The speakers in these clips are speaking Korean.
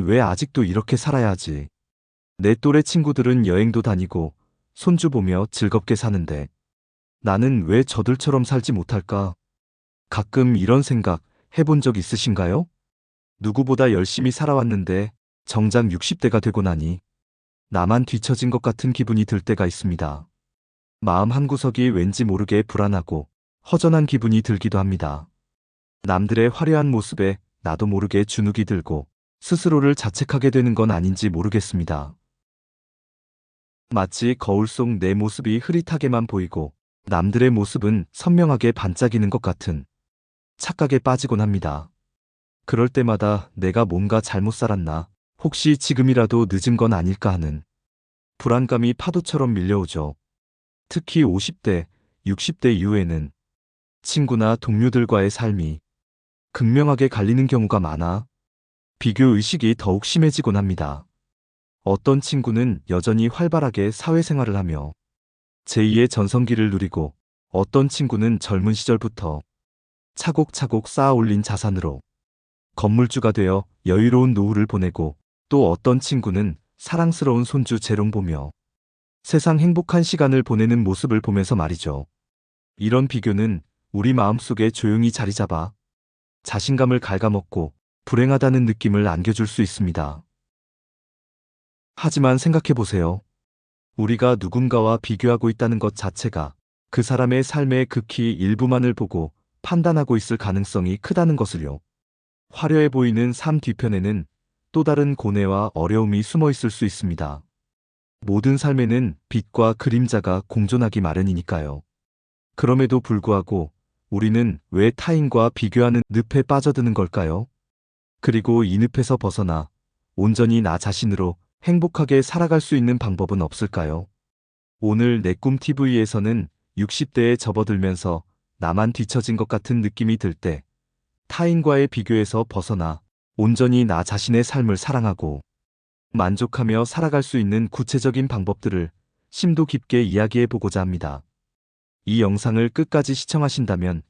왜 아직도 이렇게 살아야 하지? 내 또래 친구들은 여행도 다니고 손주 보며 즐겁게 사는데 나는 왜 저들처럼 살지 못할까? 가끔 이런 생각 해본 적 있으신가요? 누구보다 열심히 살아왔는데 정작 60대가 되고 나니 나만 뒤처진 것 같은 기분이 들 때가 있습니다. 마음 한구석이 왠지 모르게 불안하고 허전한 기분이 들기도 합니다. 남들의 화려한 모습에 나도 모르게 주눅이 들고 스스로를 자책하게 되는 건 아닌지 모르겠습니다. 마치 거울 속 내 모습이 흐릿하게만 보이고 남들의 모습은 선명하게 반짝이는 것 같은 착각에 빠지곤 합니다. 그럴 때마다 내가 뭔가 잘못 살았나, 혹시 지금이라도 늦은 건 아닐까 하는 불안감이 파도처럼 밀려오죠. 특히 50대, 60대 이후에는 친구나 동료들과의 삶이 극명하게 갈리는 경우가 많아 비교의식이 더욱 심해지곤 합니다. 어떤 친구는 여전히 활발하게 사회생활을 하며 제2의 전성기를 누리고 어떤 친구는 젊은 시절부터 차곡차곡 쌓아 올린 자산으로 건물주가 되어 여유로운 노후를 보내고 또 어떤 친구는 사랑스러운 손주 재롱 보며 세상 행복한 시간을 보내는 모습을 보면서 말이죠. 이런 비교는 우리 마음속에 조용히 자리 잡아 자신감을 갉아먹고 불행하다는 느낌을 안겨줄 수 있습니다. 하지만 생각해보세요. 우리가 누군가와 비교하고 있다는 것 자체가 그 사람의 삶의 극히 일부만을 보고 판단하고 있을 가능성이 크다는 것을요. 화려해 보이는 삶 뒤편에는 또 다른 고뇌와 어려움이 숨어 있을 수 있습니다. 모든 삶에는 빛과 그림자가 공존하기 마련이니까요. 그럼에도 불구하고 우리는 왜 타인과 비교하는 늪에 빠져드는 걸까요? 그리고 이 늪에서 벗어나 온전히 나 자신으로 행복하게 살아갈 수 있는 방법은 없을까요? 오늘 내 꿈 TV에서는 60대에 접어들면서 나만 뒤처진 것 같은 느낌이 들 때 타인과의 비교에서 벗어나 온전히 나 자신의 삶을 사랑하고 만족하며 살아갈 수 있는 구체적인 방법들을 심도 깊게 이야기해 보고자 합니다. 이 영상을 끝까지 시청하신다면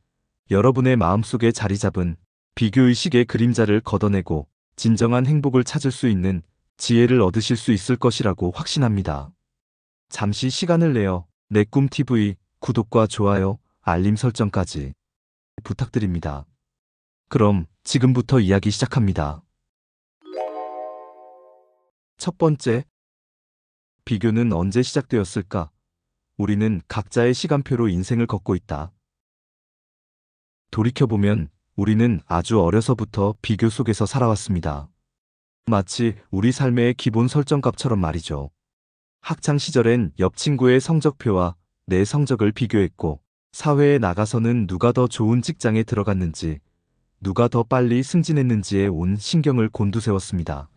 여러분의 마음속에 자리 잡은 비교의식의 그림자를 걷어내고 진정한 행복을 찾을 수 있는 지혜를 얻으실 수 있을 것이라고 확신합니다. 잠시 시간을 내어 내 꿈 TV 구독과 좋아요, 알림 설정까지 부탁드립니다. 그럼 지금부터 이야기 시작합니다. 첫 번째, 비교는 언제 시작되었을까? 우리는 각자의 시간표로 인생을 걷고 있다. 돌이켜보면 우리는 아주 어려서부터 비교 속에서 살아왔습니다. 마치 우리 삶의 기본 설정값처럼 말이죠. 학창 시절엔 옆 친구의 성적표와 내 성적을 비교했고, 사회에 나가서는 누가 더 좋은 직장에 들어갔는지, 누가 더 빨리 승진했는지에 온 신경을 곤두세웠습니다.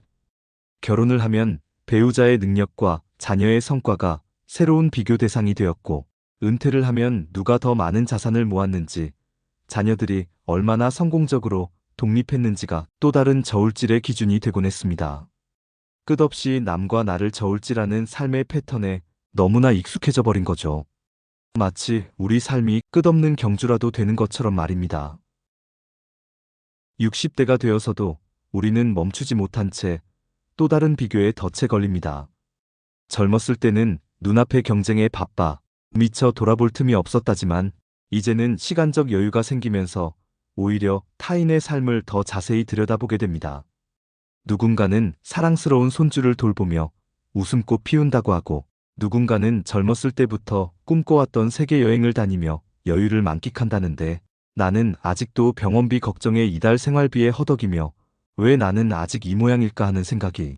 결혼을 하면 배우자의 능력과 자녀의 성과가 새로운 비교 대상이 되었고, 은퇴를 하면 누가 더 많은 자산을 모았는지, 자녀들이 얼마나 성공적으로 독립했는지가 또 다른 저울질의 기준이 되곤 했습니다. 끝없이 남과 나를 저울질하는 삶의 패턴에 너무나 익숙해져 버린 거죠. 마치 우리 삶이 끝없는 경주라도 되는 것처럼 말입니다. 60대가 되어서도 우리는 멈추지 못한 채 또 다른 비교에 덫에 걸립니다. 젊었을 때는 눈앞의 경쟁에 바빠 미처 돌아볼 틈이 없었다지만 이제는 시간적 여유가 생기면서 오히려 타인의 삶을 더 자세히 들여다보게 됩니다. 누군가는 사랑스러운 손주를 돌보며 웃음꽃 피운다고 하고, 누군가는 젊었을 때부터 꿈꿔왔던 세계 여행을 다니며 여유를 만끽한다는데, 나는 아직도 병원비 걱정에 이달 생활비에 허덕이며 왜 나는 아직 이 모양일까 하는 생각이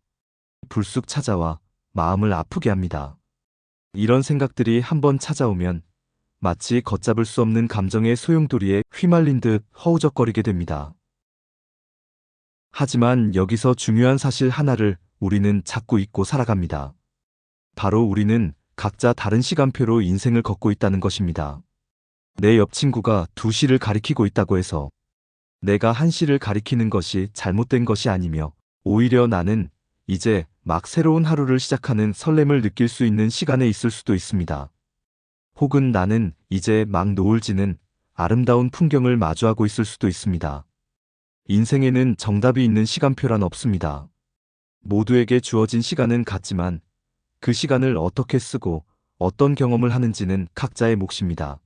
불쑥 찾아와 마음을 아프게 합니다. 이런 생각들이 한번 찾아오면 마치 걷잡을 수 없는 감정의 소용돌이에 휘말린 듯 허우적거리게 됩니다. 하지만 여기서 중요한 사실 하나를 우리는 찾고 잊고 살아갑니다. 바로 우리는 각자 다른 시간표로 인생을 걷고 있다는 것입니다. 내 옆 친구가 2시를 가리키고 있다고 해서 내가 1시를 가리키는 것이 잘못된 것이 아니며, 오히려 나는 이제 막 새로운 하루를 시작하는 설렘을 느낄 수 있는 시간에 있을 수도 있습니다. 혹은 나는 이제 막 노을 지는 아름다운 풍경을 마주하고 있을 수도 있습니다. 인생에는 정답이 있는 시간표란 없습니다. 모두에게 주어진 시간은 같지만 그 시간을 어떻게 쓰고 어떤 경험을 하는지는 각자의 몫입니다.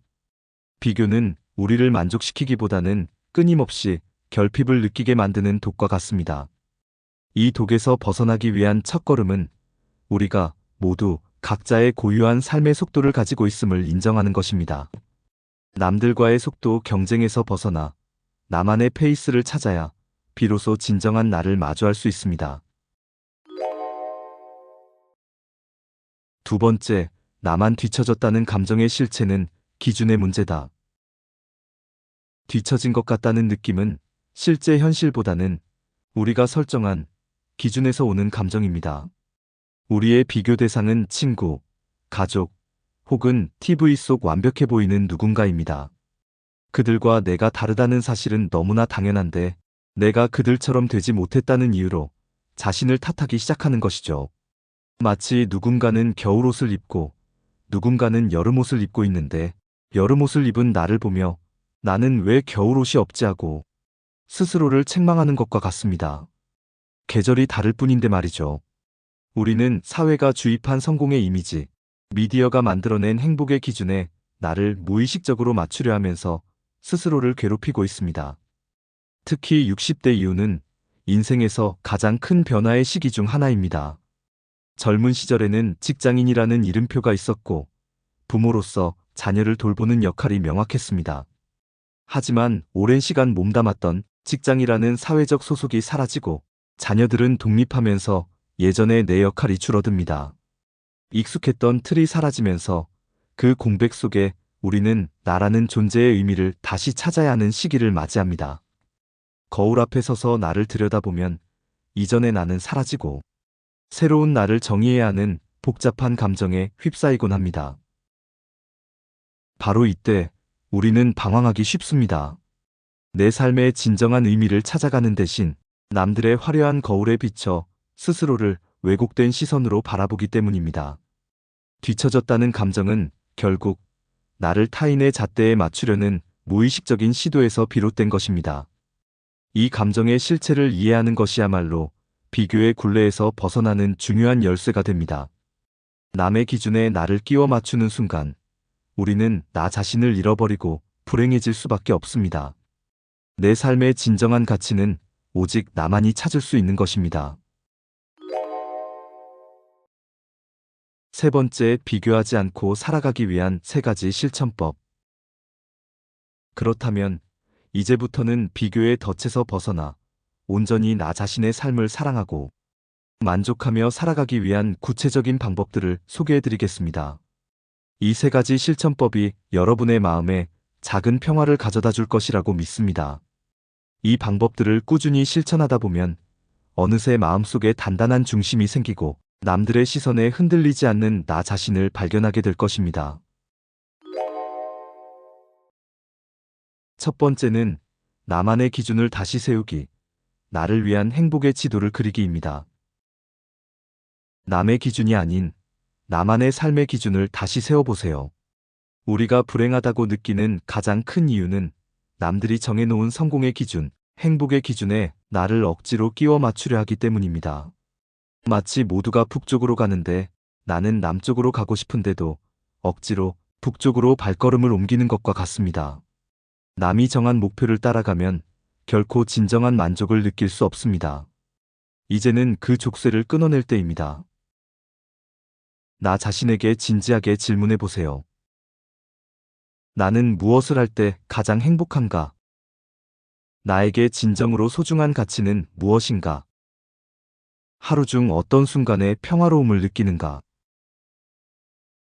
비교는 우리를 만족시키기보다는 끊임없이 결핍을 느끼게 만드는 독과 같습니다. 이 독에서 벗어나기 위한 첫걸음은 우리가 모두 각자의 고유한 삶의 속도를 가지고 있음을 인정하는 것입니다. 남들과의 속도 경쟁에서 벗어나 나만의 페이스를 찾아야 비로소 진정한 나를 마주할 수 있습니다. 두 번째, 나만 뒤처졌다는 감정의 실체는 기준의 문제다. 뒤처진 것 같다는 느낌은 실제 현실보다는 우리가 설정한 기준에서 오는 감정입니다. 우리의 비교 대상은 친구, 가족, 혹은 TV 속 완벽해 보이는 누군가입니다. 그들과 내가 다르다는 사실은 너무나 당연한데 내가 그들처럼 되지 못했다는 이유로 자신을 탓하기 시작하는 것이죠. 마치 누군가는 겨울옷을 입고 누군가는 여름옷을 입고 있는데 여름옷을 입은 나를 보며 나는 왜 겨울옷이 없지 하고 스스로를 책망하는 것과 같습니다. 계절이 다를 뿐인데 말이죠. 우리는 사회가 주입한 성공의 이미지, 미디어가 만들어낸 행복의 기준에 나를 무의식적으로 맞추려 하면서 스스로를 괴롭히고 있습니다. 특히 60대 이후는 인생에서 가장 큰 변화의 시기 중 하나입니다. 젊은 시절에는 직장인이라는 이름표가 있었고 부모로서 자녀를 돌보는 역할이 명확했습니다. 하지만 오랜 시간 몸담았던 직장이라는 사회적 소속이 사라지고 자녀들은 독립하면서 예전의 내 역할이 줄어듭니다. 익숙했던 틀이 사라지면서 그 공백 속에 우리는 나라는 존재의 의미를 다시 찾아야 하는 시기를 맞이합니다. 거울 앞에 서서 나를 들여다보면 이전의 나는 사라지고 새로운 나를 정의해야 하는 복잡한 감정에 휩싸이곤 합니다. 바로 이때 우리는 방황하기 쉽습니다. 내 삶의 진정한 의미를 찾아가는 대신 남들의 화려한 거울에 비춰 스스로를 왜곡된 시선으로 바라보기 때문입니다. 뒤처졌다는 감정은 결국 나를 타인의 잣대에 맞추려는 무의식적인 시도에서 비롯된 것입니다. 이 감정의 실체를 이해하는 것이야말로 비교의 굴레에서 벗어나는 중요한 열쇠가 됩니다. 남의 기준에 나를 끼워 맞추는 순간 우리는 나 자신을 잃어버리고 불행해질 수밖에 없습니다. 내 삶의 진정한 가치는 오직 나만이 찾을 수 있는 것입니다. 세 번째, 비교하지 않고 살아가기 위한 3가지 실천법. 그렇다면 이제부터는 비교의 덫에서 벗어나 온전히 나 자신의 삶을 사랑하고 만족하며 살아가기 위한 구체적인 방법들을 소개해드리겠습니다. 이 3가지 실천법이 여러분의 마음에 작은 평화를 가져다 줄 것이라고 믿습니다. 이 방법들을 꾸준히 실천하다 보면 어느새 마음속에 단단한 중심이 생기고 남들의 시선에 흔들리지 않는 나 자신을 발견하게 될 것입니다. 첫 번째는 나만의 기준을 다시 세우기, 나를 위한 행복의 지도를 그리기입니다. 남의 기준이 아닌 나만의 삶의 기준을 다시 세워보세요. 우리가 불행하다고 느끼는 가장 큰 이유는 남들이 정해놓은 성공의 기준, 행복의 기준에 나를 억지로 끼워 맞추려 하기 때문입니다. 마치 모두가 북쪽으로 가는데 나는 남쪽으로 가고 싶은데도 억지로 북쪽으로 발걸음을 옮기는 것과 같습니다. 남이 정한 목표를 따라가면 결코 진정한 만족을 느낄 수 없습니다. 이제는 그 족쇄를 끊어낼 때입니다. 나 자신에게 진지하게 질문해 보세요. 나는 무엇을 할 때 가장 행복한가? 나에게 진정으로 소중한 가치는 무엇인가? 하루 중 어떤 순간에 평화로움을 느끼는가?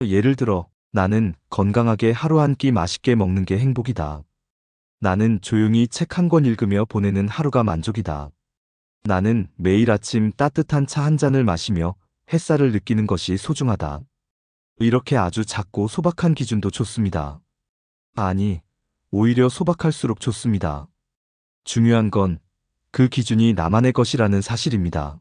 예를 들어, 나는 건강하게 하루 한 끼 맛있게 먹는 게 행복이다. 나는 조용히 책 한 권 읽으며 보내는 하루가 만족이다. 나는 매일 아침 따뜻한 차 한 잔을 마시며 햇살을 느끼는 것이 소중하다. 이렇게 아주 작고 소박한 기준도 좋습니다. 아니, 오히려 소박할수록 좋습니다. 중요한 건 그 기준이 나만의 것이라는 사실입니다.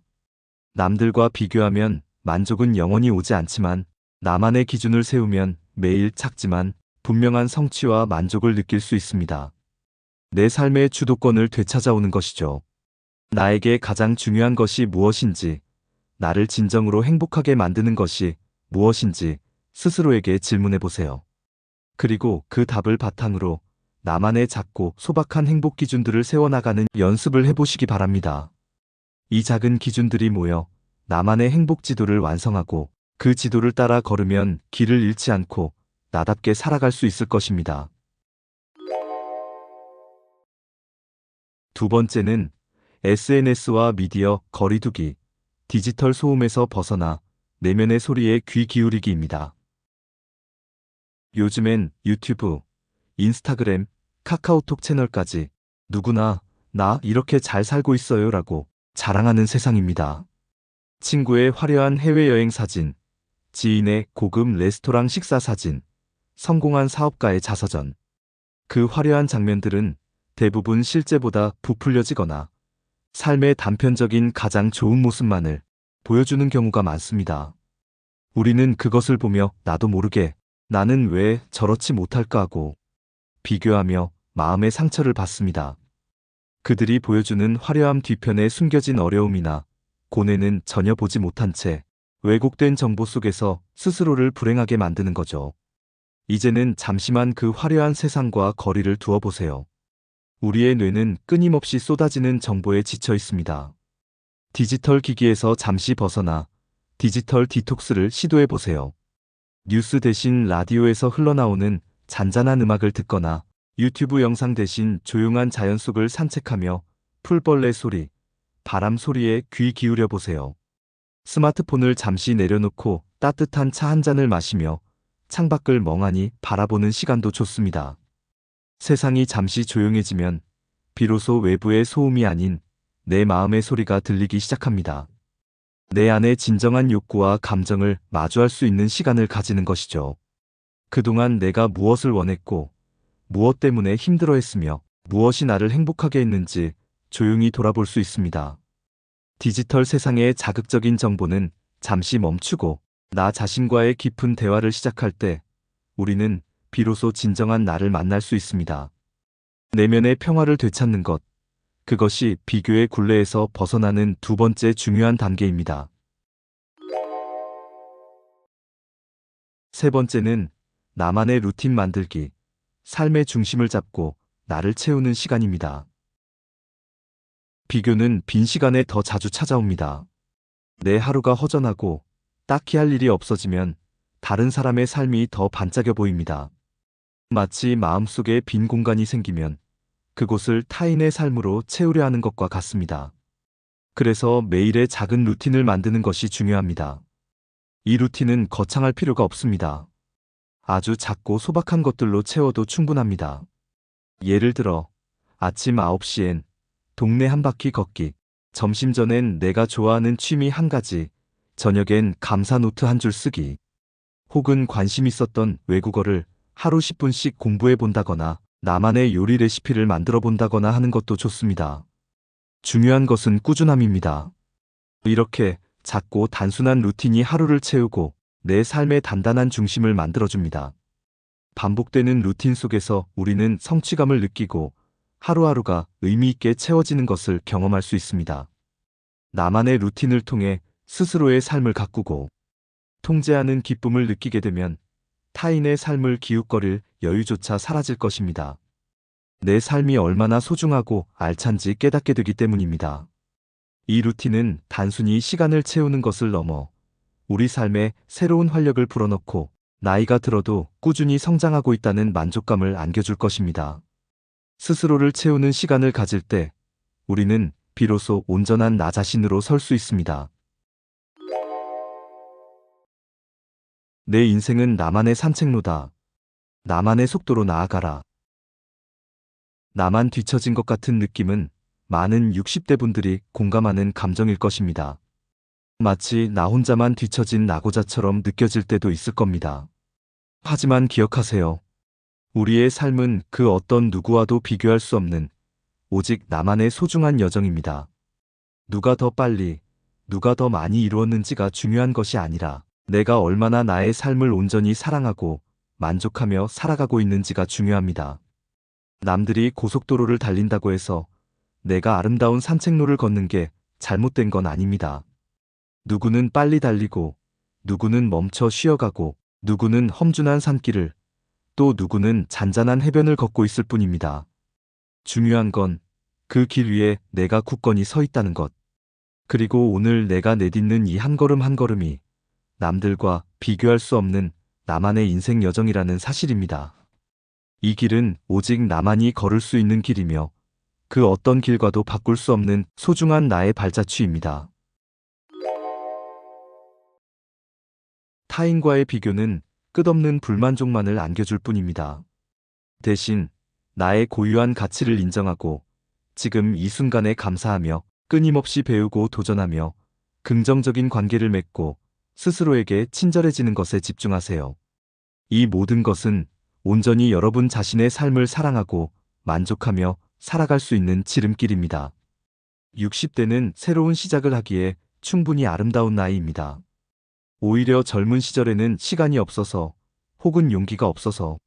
남들과 비교하면 만족은 영원히 오지 않지만 나만의 기준을 세우면 매일 작지만 분명한 성취와 만족을 느낄 수 있습니다. 내 삶의 주도권을 되찾아오는 것이죠. 나에게 가장 중요한 것이 무엇인지 나를 진정으로 행복하게 만드는 것이 무엇인지 스스로에게 질문해 보세요. 그리고 그 답을 바탕으로 나만의 작고 소박한 행복 기준들을 세워나가는 연습을 해보시기 바랍니다. 이 작은 기준들이 모여 나만의 행복 지도를 완성하고 그 지도를 따라 걸으면 길을 잃지 않고 나답게 살아갈 수 있을 것입니다. 두 번째는 SNS와 미디어 거리두기, 디지털 소음에서 벗어나 내면의 소리에 귀 기울이기입니다. 요즘엔 유튜브, 인스타그램, 카카오톡 채널까지 누구나 나 이렇게 잘 살고 있어요 라고 자랑하는 세상입니다. 친구의 화려한 해외여행 사진, 지인의 고급 레스토랑 식사 사진, 성공한 사업가의 자서전. 그 화려한 장면들은 대부분 실제보다 부풀려지거나 삶의 단편적인 가장 좋은 모습만을 보여주는 경우가 많습니다. 우리는 그것을 보며 나도 모르게 나는 왜 저렇지 못할까 하고 비교하며 마음의 상처를 받습니다. 그들이 보여주는 화려함 뒤편에 숨겨진 어려움이나 고뇌는 전혀 보지 못한 채 왜곡된 정보 속에서 스스로를 불행하게 만드는 거죠. 이제는 잠시만 그 화려한 세상과 거리를 두어 보세요. 우리의 뇌는 끊임없이 쏟아지는 정보에 지쳐 있습니다. 디지털 기기에서 잠시 벗어나 디지털 디톡스를 시도해 보세요. 뉴스 대신 라디오에서 흘러나오는 잔잔한 음악을 듣거나 유튜브 영상 대신 조용한 자연 속을 산책하며 풀벌레 소리, 바람 소리에 귀 기울여 보세요. 스마트폰을 잠시 내려놓고 따뜻한 차 한 잔을 마시며 창밖을 멍하니 바라보는 시간도 좋습니다. 세상이 잠시 조용해지면 비로소 외부의 소음이 아닌 내 마음의 소리가 들리기 시작합니다. 내 안의 진정한 욕구와 감정을 마주할 수 있는 시간을 가지는 것이죠. 그동안 내가 무엇을 원했고, 무엇 때문에 힘들어했으며, 무엇이 나를 행복하게 했는지 조용히 돌아볼 수 있습니다. 디지털 세상의 자극적인 정보는 잠시 멈추고 나 자신과의 깊은 대화를 시작할 때 우리는 비로소 진정한 나를 만날 수 있습니다. 내면의 평화를 되찾는 것, 그것이 비교의 굴레에서 벗어나는 두 번째 중요한 단계입니다. 세 번째는 나만의 루틴 만들기, 삶의 중심을 잡고 나를 채우는 시간입니다. 비교는 빈 시간에 더 자주 찾아옵니다. 내 하루가 허전하고 딱히 할 일이 없어지면 다른 사람의 삶이 더 반짝여 보입니다. 마치 마음속에 빈 공간이 생기면 그곳을 타인의 삶으로 채우려 하는 것과 같습니다. 그래서 매일의 작은 루틴을 만드는 것이 중요합니다. 이 루틴은 거창할 필요가 없습니다. 아주 작고 소박한 것들로 채워도 충분합니다. 예를 들어 아침 9시엔 동네 한 바퀴 걷기, 점심 전엔 내가 좋아하는 취미 한 가지, 저녁엔 감사 노트 한 줄 쓰기, 혹은 관심 있었던 외국어를 하루 10분씩 공부해 본다거나 나만의 요리 레시피를 만들어 본다거나 하는 것도 좋습니다. 중요한 것은 꾸준함입니다. 이렇게 작고 단순한 루틴이 하루를 채우고 내 삶의 단단한 중심을 만들어줍니다. 반복되는 루틴 속에서 우리는 성취감을 느끼고 하루하루가 의미 있게 채워지는 것을 경험할 수 있습니다. 나만의 루틴을 통해 스스로의 삶을 가꾸고 통제하는 기쁨을 느끼게 되면 타인의 삶을 기웃거릴 여유조차 사라질 것입니다. 내 삶이 얼마나 소중하고 알찬지 깨닫게 되기 때문입니다. 이 루틴은 단순히 시간을 채우는 것을 넘어 우리 삶에 새로운 활력을 불어넣고 나이가 들어도 꾸준히 성장하고 있다는 만족감을 안겨줄 것입니다. 스스로를 채우는 시간을 가질 때 우리는 비로소 온전한 나 자신으로 설 수 있습니다. 내 인생은 나만의 산책로다. 나만의 속도로 나아가라. 나만 뒤처진 것 같은 느낌은 많은 60대 분들이 공감하는 감정일 것입니다. 마치 나 혼자만 뒤처진 낙오자처럼 느껴질 때도 있을 겁니다. 하지만 기억하세요. 우리의 삶은 그 어떤 누구와도 비교할 수 없는 오직 나만의 소중한 여정입니다. 누가 더 빨리, 누가 더 많이 이루었는지가 중요한 것이 아니라 내가 얼마나 나의 삶을 온전히 사랑하고 만족하며 살아가고 있는지가 중요합니다. 남들이 고속도로를 달린다고 해서 내가 아름다운 산책로를 걷는 게 잘못된 건 아닙니다. 누구는 빨리 달리고, 누구는 멈춰 쉬어가고, 누구는 험준한 산길을, 또 누구는 잔잔한 해변을 걷고 있을 뿐입니다. 중요한 건 그 길 위에 내가 굳건히 서 있다는 것. 그리고 오늘 내가 내딛는 이 한 걸음 한 걸음이 남들과 비교할 수 없는 나만의 인생 여정이라는 사실입니다. 이 길은 오직 나만이 걸을 수 있는 길이며 그 어떤 길과도 바꿀 수 없는 소중한 나의 발자취입니다. 타인과의 비교는 끝없는 불만족만을 안겨줄 뿐입니다. 대신 나의 고유한 가치를 인정하고 지금 이 순간에 감사하며 끊임없이 배우고 도전하며 긍정적인 관계를 맺고 스스로에게 친절해지는 것에 집중하세요. 이 모든 것은 온전히 여러분 자신의 삶을 사랑하고 만족하며 살아갈 수 있는 지름길입니다. 60대는 새로운 시작을 하기에 충분히 아름다운 나이입니다. 오히려 젊은 시절에는 시간이 없어서 혹은 용기가 없어서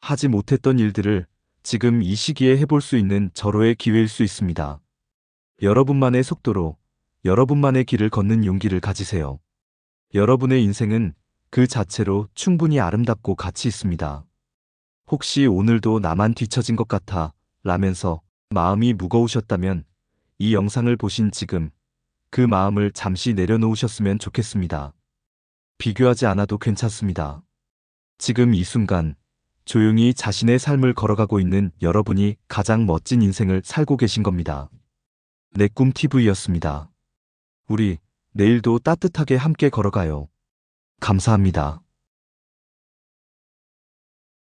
하지 못했던 일들을 지금 이 시기에 해볼 수 있는 절호의 기회일 수 있습니다. 여러분만의 속도로 여러분만의 길을 걷는 용기를 가지세요. 여러분의 인생은 그 자체로 충분히 아름답고 가치 있습니다. 혹시 오늘도 나만 뒤처진 것 같아 라면서 마음이 무거우셨다면 이 영상을 보신 지금 그 마음을 잠시 내려놓으셨으면 좋겠습니다. 비교하지 않아도 괜찮습니다. 지금 이 순간 조용히 자신의 삶을 걸어가고 있는 여러분이 가장 멋진 인생을 살고 계신 겁니다. 내 꿈 TV였습니다. 우리 내일도 따뜻하게 함께 걸어가요. 감사합니다.